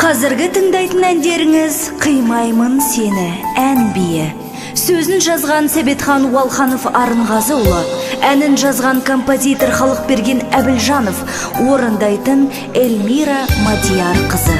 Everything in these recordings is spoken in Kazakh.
Қазіргі тыңдайтын әндеріңіз «Қимаймын сені» ән биі. Сөзін жазған Сәбетхан Уалханов Арынғазыұлы, әнін жазған композитор Халықберген Әбілжанов, орындайтын Эльмира Мадияр қызы.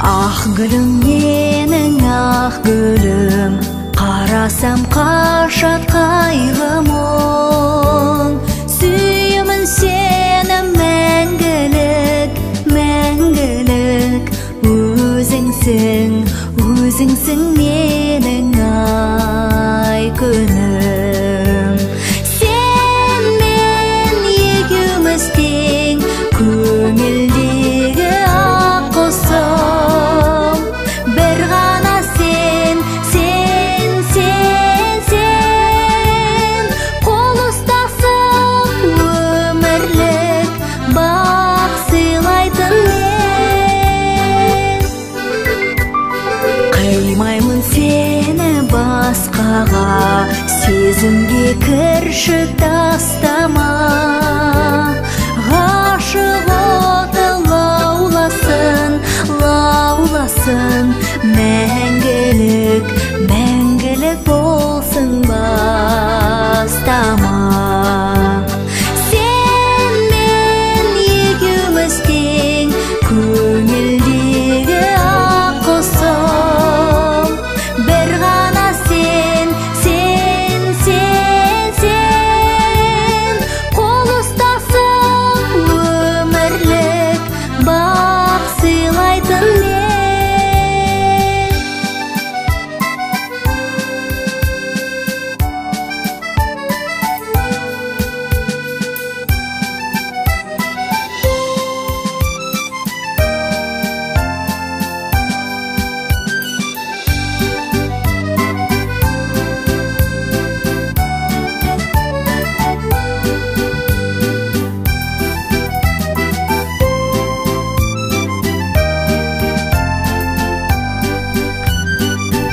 Ақ гүлім менің, ақ гүлім, қарасам қашат қайғы мұң. Сүйемін сені мәңгілік, мәңгілік. Өзіңсің, өзіңсің менің ай күнім. Сен мен екеуміз тең, көңілдегі ақ құсым. Бір ғана сен, сен, сен, сен. Қол ұстасып өмірлік бақ сыйлайтын мен. Қимаймын сені басқаға, сезімге кіршік тастама. Ғашық оты лауласын, лауласын. Мәңгілік, мәңгілік болсын бастама. Сен мен екеуміз тең, көңілдегі ақ құсым. Бір ғана сен, сен, сен, сен. Қол ұстасып өмірлік бақ сыйлайтын мен.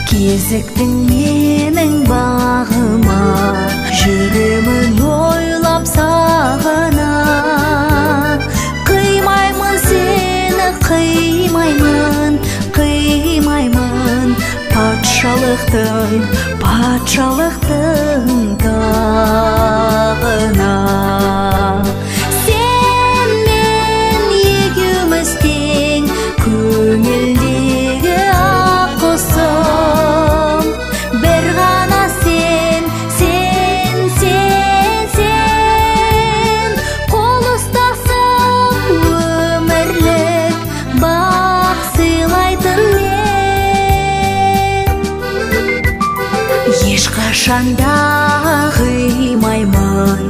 Кезіктің менің бағыма, жүремін ойлап сағына. Қимаймын сені, қимаймын, қимаймын. Патшалықтың, патшалықтың тағына. Сен мен екеуміз тең, көңілдегі ақ құсым. Бір ғана сен, сен, сен, сен. Қол ұстасып өмірлік бақ сыйлайтын мен. Ешқашанда қимаймын,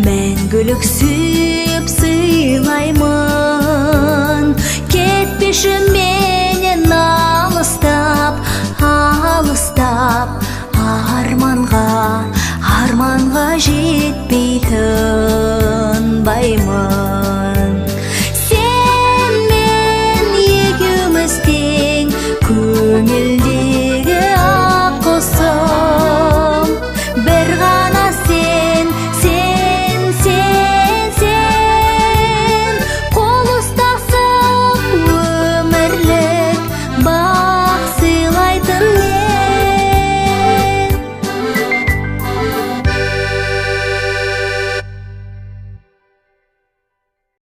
мәңгілік сүйіп сыйлаймын. Кетпеші менен алыстап, алыстап. Арманға, арманға жетпей тынбаймын.